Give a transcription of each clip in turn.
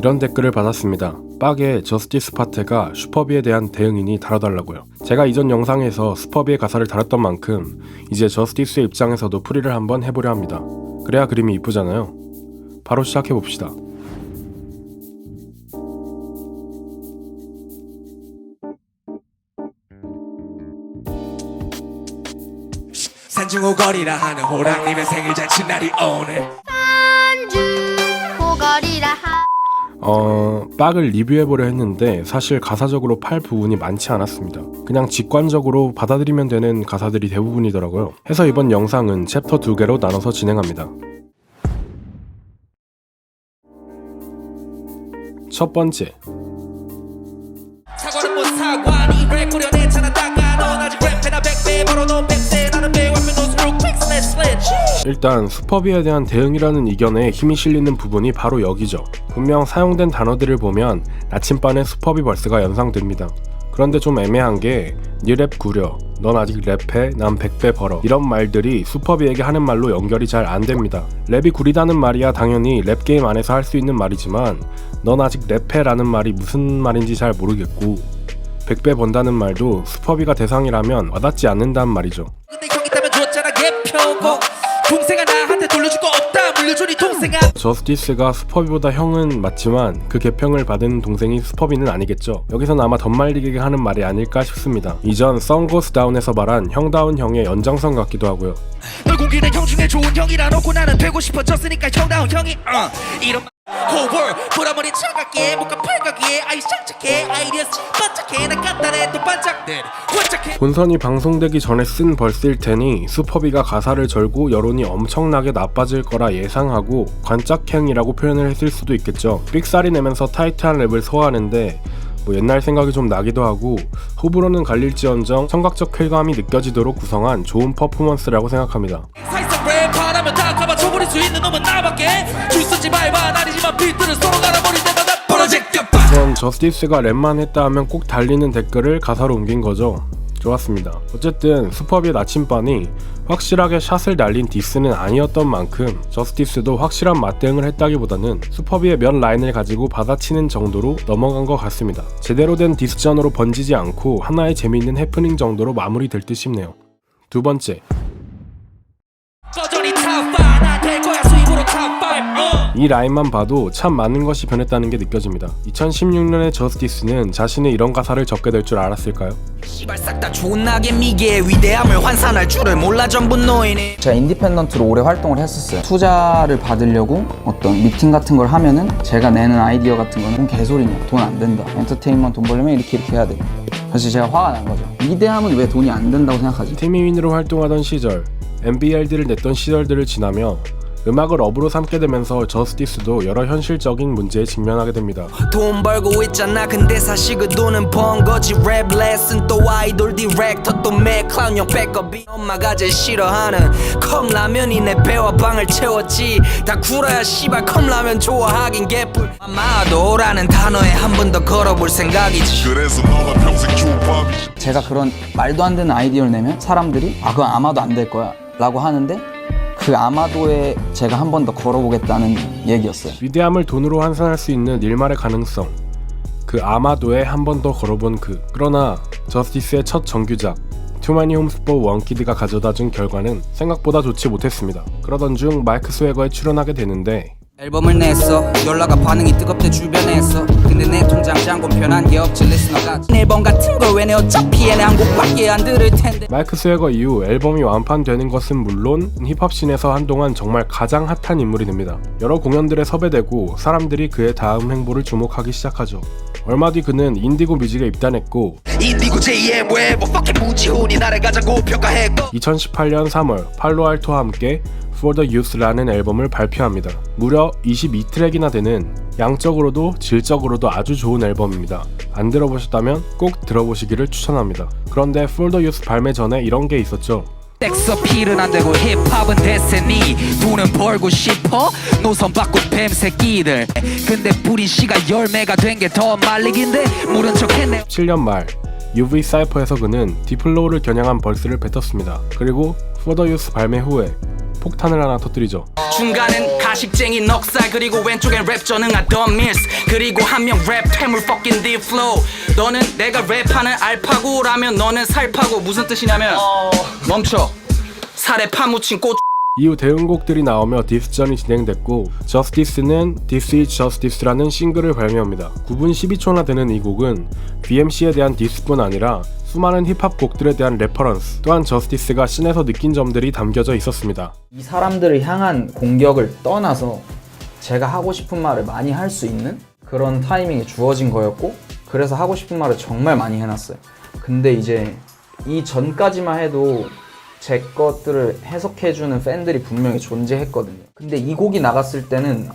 이런 댓글을 받았습니다. 빡의 저스티스 파테가 슈퍼비에 대한 대응이니 다뤄달라고요. 제가 이전 영상에서 슈퍼비의 가사를 다뤘던 만큼 이제 저스티스의 입장에서도 풀이를 한번 해보려 합니다. 그래야 그림이 이쁘잖아요. 바로 시작해봅시다. 산중호거리라 하는 호랑님의 생일잔치 날이 오늘 산중호거리라 빡을 리뷰해보려 했는데 사실 가사적으로 팔 부분이 많지 않았습니다. 그냥 직관적으로 받아들이면 되는 가사들이 대부분이더라고요. 해서 이번 영상은 챕터 2개로 나눠서 진행합니다. 첫 번째, 사과는 못 사과니 랩 꾸려내잖아 다가 넌 아직 랩해나 100배 벌어놓은 100세 나는 배우 앞에 노스로 퀵 스매시 슬래치. 일단 슈퍼비에 대한 대응이라는 이견에 힘이 실리는 부분이 바로 여기죠. 분명 사용된 단어들을 보면 나침반의 슈퍼비 벌스가 연상됩니다. 그런데 좀 애매한 게 니 랩 구려, 넌 아직 랩해, 난 100배 벌어, 이런 말들이 슈퍼비에게 하는 말로 연결이 잘 안됩니다. 랩이 구리다는 말이야 당연히 랩게임 안에서 할 수 있는 말이지만 넌 아직 랩해 라는 말이 무슨 말인지 잘 모르겠고 100배 번다는 말도 슈퍼비가 대상이라면 와닿지 않는다는 말이죠. 근데 형 있다면 줬잖아 개표고 동생아 나한테 돌려줄 거 없다 물려주니 동생아. 저스티스가 슈퍼비보다 형은 맞지만 그 개평을 받은 동생이 슈퍼비는 아니겠죠. 여기선 아마 덧말리게 하는 말이 아닐까 싶습니다. 이전 썬 고스 다운에서 말한 형다운 형의 연장선 같기도 하고요. 널 공기는 형 중에 좋은 형이라 놓고 나는 되고 싶어졌으니까 형다운 형이 이런 호월 보라머리 차갑게 목가 팔각기에 아이 쌍착해 아이리스 반짝해 나 간단해 또 반짝들 반짝해. 본선이 방송되기 전에 쓴 벌스일 테니 슈퍼비가 가사를 절고 여론이 엄청나게 나빠질 거라 예상하고 관짝행이라고 표현을 했을 수도 있겠죠. 삑사리 내면서 타이트한 랩을 소화하는데 옛날 생각이 좀 나기도 하고 호불호는 갈릴지언정 청각적 쾌감이 느껴지도록 구성한 좋은 퍼포먼스라고 생각합니다. 사실상 랩하라면 다 가봐쳐버릴 수 있는 놈은 나밖에 줄서지 말반 아니지만 비트를 서로 갈아버릴 때마다 프로젝트 우선 저스티스가 랩만 했다 하면 꼭 달리는 댓글을 가사로 옮긴 거죠. 좋았습니다. 어쨌든 슈퍼비의 나침반이 확실하게 샷을 날린 디스는 아니었던 만큼 저스티스도 확실한 맞대응을 했다기보다는 슈퍼비의 몇 라인을 가지고 받아치는 정도로 넘어간 것 같습니다. 제대로 된 디스전으로 번지지 않고 하나의 재미있는 해프닝 정도로 마무리될 듯 싶네요. 두 번째, 여전히 탑5 나될 거야 수입으로 탑5 이 라인만 봐도 참 많은 것이 변했다는 게 느껴집니다. 2016년의 저스티스는 자신의 이런 가사를 적게 될 줄 알았을까요? 시발 싹 다 존나게 미개의 위대함을 환산할 줄을 몰라 전부 노인이. 제가 인디펜던트로 오래 활동을 했었어요. 투자를 받으려고 어떤 미팅 같은 걸 하면은 제가 내는 아이디어 같은 거는 개소리냐, 돈 안 된다, 엔터테인먼트 돈 벌려면 이렇게 해야 돼. 그래서 제가 화가 난 거죠. 위대함은 왜 돈이 안 된다고 생각하지? 티미윈으로 활동하던 시절, MBLD를 냈던 시절들을 지나며 음악을 업으로 삼게 되면서 저스티스도 여러 현실적인 문제에 직면하게 됩니다. 돈 벌고 있잖아 근데 사실 그 돈은 번 거지. 랩 레슨 또 아이돌 디렉터 또 맥클라운형 백업이 엄마가 제일 싫어하는 컵라면이 내 배와 방을 채웠지. 다 굴어야 씨발 컵라면 좋아하긴 개뿔. 아마도라는 단어에 한 번 더 걸어볼 생각이지. 그래서 너가 평생 조밥이지. 제가 그런 말도 안 되는 아이디어를 내면 사람들이 그건 아마도 안 될 거야 라고 하는데 그 아마도에 제가 한 번 더 걸어보겠다는 얘기였어요. 위대함을 돈으로 환산할 수 있는 일말의 가능성, 그 아마도에 한 번 더 걸어본 그러나 저스티스의 첫 정규작 Too Many Homes for One Kid가 가져다준 결과는 생각보다 좋지 못했습니다. 그러던 중 마이크 스웨거에 출연하게 되는데 앨범을 냈어. 연락과 반응이 뜨겁대 주변에서. 근데 내 통장 잔고 편한 게 없지. 리스너가 앨범 같은 걸 왜 내 어차피 얘네 한 곡밖에 안 들을 텐데. 마이크 스웨거 이후 앨범이 완판되는 것은 물론 힙합씬에서 한동안 정말 가장 핫한 인물이 됩니다. 여러 공연들에 섭외되고 사람들이 그의 다음 행보를 주목하기 시작하죠. 얼마 뒤 그는 인디고 뮤직에 입단했고 인디고 JM 웨버 fucking 무지훈이 나를 가자고 평가했고 2018년 3월 팔로알토와 함께 For the Youth라는 앨범을 발표합니다. 무려 22트랙이나 되는 양적으로도 질적으로도 아주 좋은 앨범입니다. 안 들어보셨다면 꼭 들어보시기를 추천합니다. 그런데 For the Youth 발매 전에 이런 게 있었죠. 섹스 어필은 안 되고 힙합은 대세니 돈은 벌고 싶어 노선 바꾼 뱀새끼들. 근데 뿌린 씨가 열매가 된 게 더 말리긴데 모른 척 했네. 7년 말 UV 사이퍼에서 그는 디플로우를 겨냥한 벌스를 뱉었습니다. 그리고 For the Youth 발매 후에 폭탄을 하나 터뜨리죠. 중간엔 가식쟁이 넉살 그리고 왼쪽엔 랩 전능하던 밀스 그리고 한 명 랩 퇴물 fucking deep flow 너는 내가 랩하는 알파고라면 너는 살파고 무슨 뜻이냐면 멈춰 살에 파묻힌 꽃 이후 대응곡들이 나오며 디스전이 진행됐고 저스티스는 This is Justice라는 싱글을 발매합니다. 9분 12초나 되는 이 곡은 BMC에 대한 디스뿐 아니라 수많은 힙합 곡들에 대한 레퍼런스 또한 저스티스가 씬에서 느낀 점들이 담겨져 있었습니다. 이 사람들을 향한 공격을 떠나서 제가 하고 싶은 말을 많이 할 수 있는 그런 타이밍이 주어진 거였고 그래서 하고 싶은 말을 정말 많이 해놨어요. 근데 이제 이 전까지만 해도 제 것들을 해석해주는 팬들이 분명히 존재했거든요. 근데 이 곡이 나갔을 때는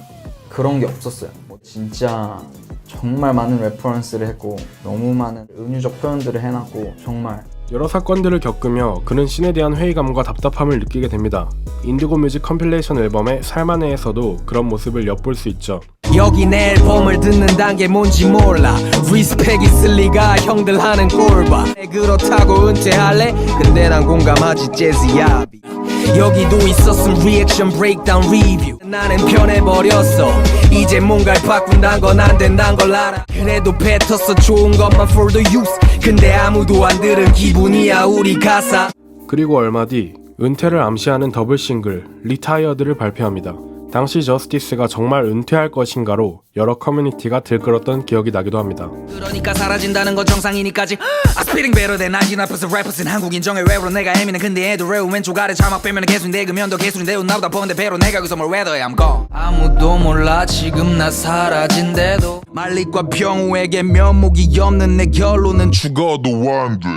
그런 게 없었어요. 뭐 진짜 정말 많은 레퍼런스를 했고 너무 많은 은유적 표현들을 해놨고 정말 여러 사건들을 겪으며 그는 씬에 대한 회의감과 답답함을 느끼게 됩니다. 인디고 뮤직 컴필레이션 앨범의 살만해에서도 그런 모습을 엿볼 수 있죠. 여기 내 앨범을 듣는단 게 뭔지 몰라 리스펙 있을 리가 형들 하는 꼴봐 그렇다고 은퇴할래? 근데 난 공감하지 재즈야 여기도 있었음 리액션 브레이크다운 리뷰 나는 변해버렸어 이제 뭔가를 바꾼단 건 안 된단 걸 알아 그래도 뱉었어 좋은 것만 for the youth 근데 아무도 안 들은 기분이야 우리 가사 그리고 얼마 뒤 은퇴를 암시하는 더블 싱글 리타이어드를 발표합니다. 당시 저스티스가 정말 은퇴할 것인가로 여러 커뮤니티가 들끓었던 기억이 나기도 합니다. 그러니까 사라진다는 건 정상이니까지 I spitting better than 99% rappers 한국 인정의 랩으로 내가 애미는 근데 애도 랩 왼쪽 아래 자막 빼면 개수인 대그면 더 개수인데 나보다 버는데 배로 내가 여기서 뭘 weather I'm gone 아무도 몰라 지금 나 사라진대도 말릿과 병우에게 면목이 없는 내 결론은 죽어도 안 돼.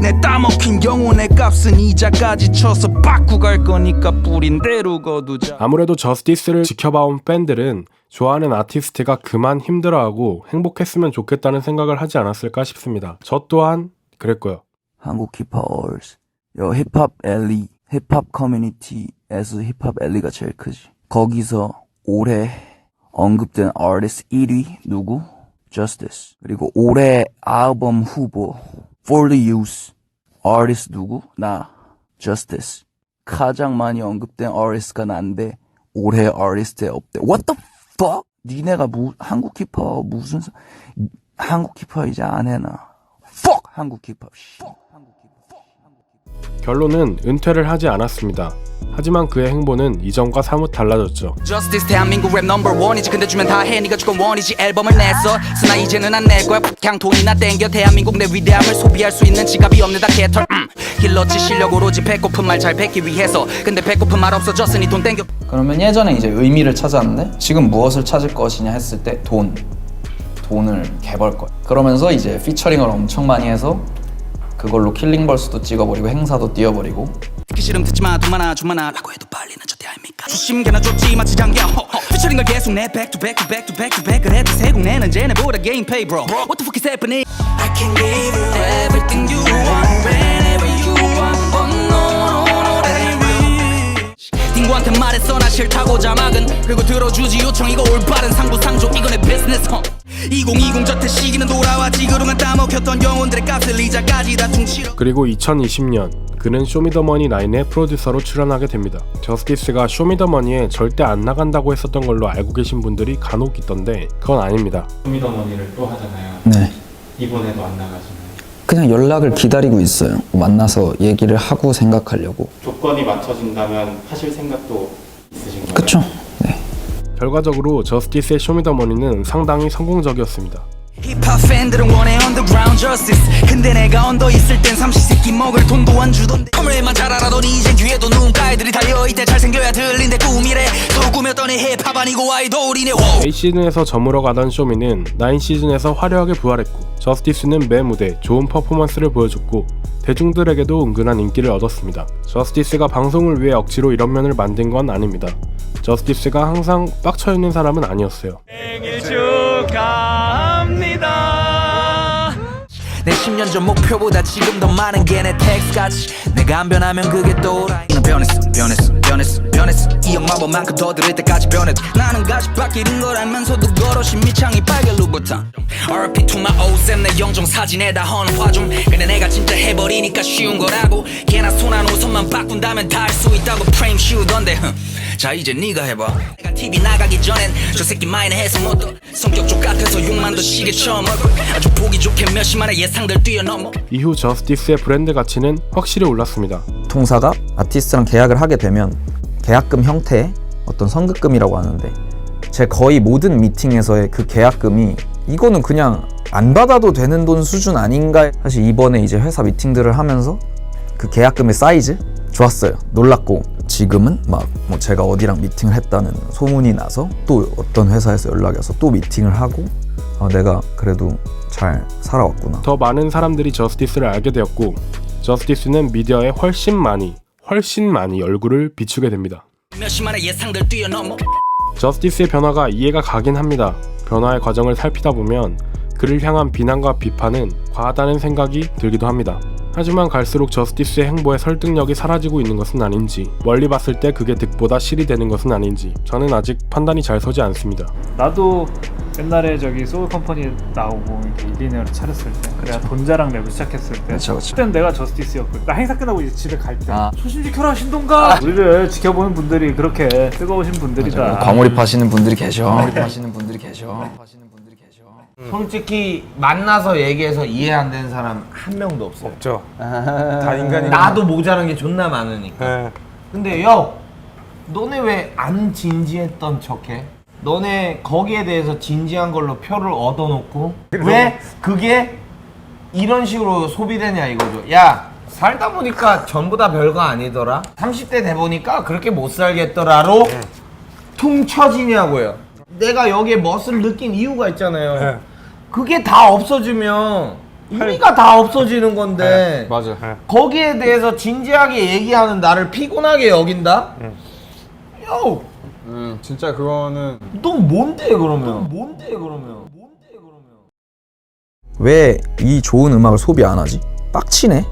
내 따먹힌 영혼의 값은 이자까지 쳐서 바꾸고 갈 거니까 뿌린 대로 거두자 아무래도 저스티스를 지켜봐온 팬들은 좋아하는 아티스트가 그만 힘들어하고 행복했으면 좋겠다는 생각을 하지 않았을까 싶습니다. 저 또한 그랬고요. 한국 힙합 어워즈 힙합 엘리 힙합 커뮤니티에서 힙합 엘리가 제일 크지. 거기서 올해 언급된 아티스트 1위 누구? Justice. 그리고 올해 앨범 후보 For the Youth 아티스트 누구? 나 Justice. 가장 많이 언급된 아티스트가 난데 올해 아티스트에 없대. What the fuck? 니네가 한국 힙합 무슨 한국 힙합 이제 안 해나. Fuck 한국 힙합. 결론은 은퇴를 하지 않았습니다. 하지만 그의 행보는 이전과 사뭇 달라졌죠. Justice 대한민국 랩 넘버 원이지 근데 주면 다 해 네가 주건 원이지 앨범을 냈어 쓰나 이제는 안 낼 거야 그냥 돈이나 땡겨 대한민국 내 위대함을 소비할 수 있는 지갑이 없는 다 개털 길렀지 실력 오로지 배고픈 말 잘 뱉기 위해서 근데 배고픈 말 없어졌으니 돈 땡겨 그러면 예전에 이제 의미를 찾았는데 지금 무엇을 찾을 것이냐 했을 때 돈을 개벌 거야. 그러면서 이제 피처링을 엄청 많이 해서 그걸로 킬링벌스도 찍어버리고 행사도 띄워버리고 듣기 싫음 듣지마 돈 많아 좀 많아 라고 해도 빨리는 저 대한민국 주심개나 줬지 마치 장경 피처링을 계속 내 back to back to back to back to back 그래도 세곡 내는 쟤네보다 game pay bro What the fuck is happening I can give you everything you want whenever you want but no that ain't real 딩고한테 말했어 나 싫다고 자막은 그리고 들어주지 요청 이거 올바른 상부상조 이거 내 business 2020 저태 시기는 돌아왔지 그동안 따먹혔던 영혼들의 값을 이자까지 다 퉁치러 그리고 2020년 그는 쇼미더머니 9의 프로듀서로 출연하게 됩니다. 저스티스가 쇼미더머니에 절대 안 나간다고 했었던 걸로 알고 계신 분들이 간혹 있던데 그건 아닙니다. 쇼미더머니를 또 하잖아요. 네. 이번에도 안 나가시나요? 그냥 연락을 기다리고 있어요. 만나서 얘기를 하고 생각하려고. 조건이 맞춰진다면 하실 생각도 있으신가요? 그쵸? 네. 결과적으로 저스티스의 쇼미더머니는 상당히 성공적이었습니다. 힙합 팬들은 원해 underground justice 근데 내가 언더 있을 땐 삼시세끼 먹을 돈도 안 주던데 허물만 잘 알아더니 이젠 뒤에도 눈가애들이 달려있대 잘생겨야 들린대 꿈이래 또 꾸몄더니 힙합 아니고 아이돌이네 8시즌에서 저물어 가던 쇼미는 9시즌에서 화려하게 부활했고 저스티스는 매 무대 좋은 퍼포먼스를 보여줬고 대중들에게도 은근한 인기를 얻었습니다. 저스티스가 방송을 위해 억지로 이런 면을 만든 건 아닙니다. 저스티스가 항상 빡쳐있는 사람은 아니었어요. 생일 축하합니다 내 10년 전 목표보다 지금 더 많은 게 내 텍스같이 내가 안 변하면 그게 또라이 난 변했어 이 엄마만큼 더 들을 때까지 변했어 나는 같이 바뀌는 걸 알면서도 걸어신 미창이 빨개 루브탄 RP to my old 쌤 내 영정 사진에다 헌화 좀 근데 내가 진짜 해버리니까 쉬운 거라고 걔나 손안 우선만 바꾼다면 다 할 수 있다고 프레임 씌우던데 자 이제 네가 해봐 내가 TV 나가기 전엔 저 새끼 마이너해서 못도 성격 족같아서 욕만 더 시계 처음 얼굴 아주 보기 좋게 몇십만의 예상들 뛰어넘어 이후 저스티스의 브랜드 가치는 확실히 올랐습니다. 통사가 아티스트랑 계약을 하게 되면 계약금 형태의 어떤 선급금이라고 하는데 제 거의 모든 미팅에서의 그 계약금이 이거는 그냥 안 받아도 되는 돈 수준 아닌가. 사실 이번에 이제 회사 미팅들을 하면서 그 계약금의 사이즈 좋았어요. 놀랐고 지금은 막 뭐 제가 어디랑 미팅을 했다는 소문이 나서 또 어떤 회사에서 연락이 와서 또 미팅을 하고 내가 그래도 잘 살아왔구나. 더 많은 사람들이 저스티스를 알게 되었고 저스티스는 미디어에 훨씬 많이 얼굴을 비추게 됩니다. 몇십만의 예상들 뛰어넘어 저스티스의 변화가 이해가 가긴 합니다. 변화의 과정을 살피다 보면 그를 향한 비난과 비판은 과하다는 생각이 들기도 합니다. 하지만 갈수록 저스티스의 행보에 설득력이 사라지고 있는 것은 아닌지 멀리 봤을 때 그게 득보다 실이 되는 것은 아닌지 저는 아직 판단이 잘 서지 않습니다. 나도 옛날에 저기 소울 컴퍼니 나오고 이렇게 1인회를 차렸을 때 그래야 돈 자랑 내고 시작했을 때 그때는 내가 저스티스였거든. 나 행사 끝나고 이제 집에 갈 때 소신 지켜라 신동가 우리를 지켜보는 분들이 그렇게 뜨거우신 분들이다. 과몰입하시는 분들이 계셔. 솔직히 만나서 얘기해서 이해 안 되는 사람 한 명도 없어요. 없죠. 다 인간이. 나도 모자란 게 존나 많으니까. 근데 너네 왜 안 진지했던 척해? 너네 거기에 대해서 진지한 걸로 표를 얻어놓고 왜 그게 이런 식으로 소비되냐 이거죠. 야 살다 보니까 전부 다 별거 아니더라. 30대 돼 보니까 그렇게 못 살겠더라로 퉁 쳐지냐고요. 내가 여기에 멋을 느낀 이유가 있잖아요. 그게 다 없어지면 의미가 다 없어지는 건데 맞아. 거기에 대해서 진지하게 얘기하는 나를 피곤하게 여긴다? 진짜 그거는 넌 뭔데 그러면? 왜 이 좋은 음악을 소비 안 하지? 빡치네?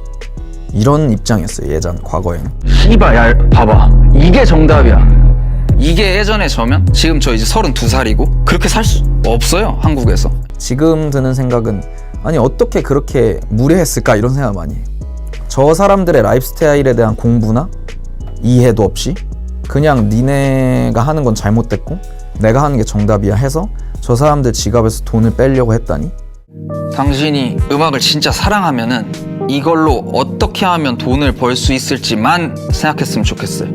이런 입장이었어요. 예전 과거에는. 씨발 야 봐봐 이게 정답이야. 이게 예전에 저면 지금 저 이제 32살이고 그렇게 살 수 없어요 한국에서. 지금 드는 생각은 아니 어떻게 그렇게 무례했을까 이런 생각 많이 해요. 저 사람들의 라이프 스타일에 대한 공부나 이해도 없이 그냥 니네가 하는 건 잘못됐고 내가 하는 게 정답이야 해서 저 사람들 지갑에서 돈을 빼려고 했다니. 당신이 음악을 진짜 사랑하면은 이걸로 어떻게 하면 돈을 벌 수 있을지만 생각했으면 좋겠어요.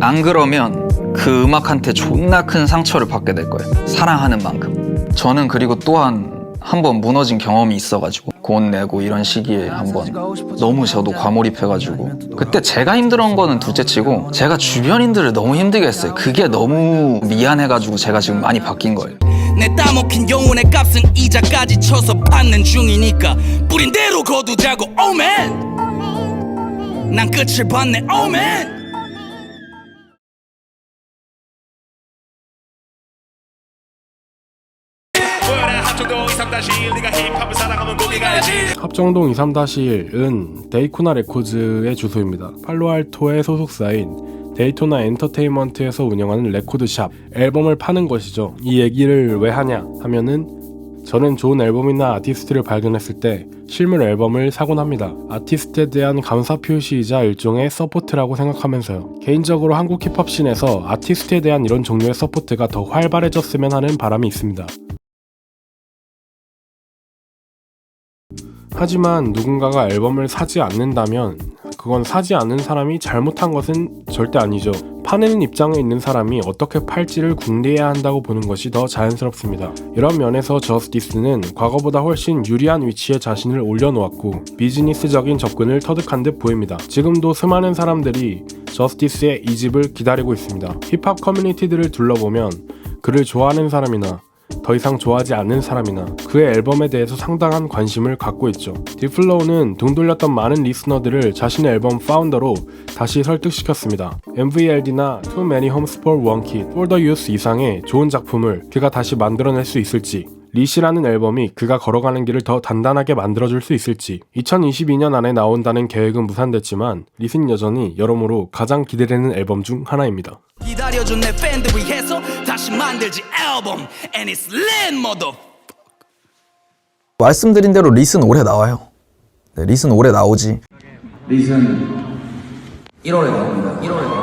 안 그러면 그 음악한테 존나 큰 상처를 받게 될 거예요. 사랑하는 만큼. 저는 그리고 또한 한번 무너진 경험이 있어가지고 돈 내고 이런 시기에 한번 너무 저도 과몰입해가지고 그때 제가 힘들었던 거는 둘째치고 제가 주변인들을 너무 힘들게 했어요. 그게 너무 미안해가지고 제가 지금 많이 바뀐 거예요. 내 따먹힌 영혼의 값은 이자까지 쳐서 받는 중이니까 뿌린 대로 거두자고 오맨 난 끝을 봤네 오맨. 합정동 23-1은 데이코나 레코즈의 주소입니다. 팔로알토의 소속사인 데이토나 엔터테인먼트에서 운영하는 레코드샵, 앨범을 파는 것이죠. 이 얘기를 왜 하냐 하면은 저는 좋은 앨범이나 아티스트를 발견했을 때 실물 앨범을 사곤 합니다. 아티스트에 대한 감사 표시이자 일종의 서포트라고 생각하면서요. 개인적으로 한국 힙합 씬에서 아티스트에 대한 이런 종류의 서포트가 더 활발해졌으면 하는 바람이 있습니다. 하지만 누군가가 앨범을 사지 않는다면 그건 사지 않는 사람이 잘못한 것은 절대 아니죠. 파는 입장에 있는 사람이 어떻게 팔지를 궁리해야 한다고 보는 것이 더 자연스럽습니다. 이런 면에서 저스티스는 과거보다 훨씬 유리한 위치에 자신을 올려놓았고 비즈니스적인 접근을 터득한 듯 보입니다. 지금도 수많은 사람들이 저스티스의 이집을 기다리고 있습니다. 힙합 커뮤니티들을 둘러보면 그를 좋아하는 사람이나 더 이상 좋아하지 않는 사람이나 그의 앨범에 대해서 상당한 관심을 갖고 있죠. 딥플로우는 등 돌렸던 많은 리스너들을 자신의 앨범 파운더로 다시 설득시켰습니다. MVLD나 Too Many Homes for One Kid, For the Youth 이상의 좋은 작품을 그가 다시 만들어낼 수 있을지 리시라는 앨범이 그가 걸어가는 길을 더 단단하게 만들어줄 수 있을지 2022년 안에 나온다는 계획은 무산됐지만 리스는 여전히 여러모로 가장 기대되는 앨범 중 하나입니다. 기다려준 내 팬들 위해서 다시 만들지 앨범 And it's lit mother. 말씀드린 대로 리스는 올해 나와요. 네, 리스는 올해 나오지. 리슨 1월에 나옵니다. 1월에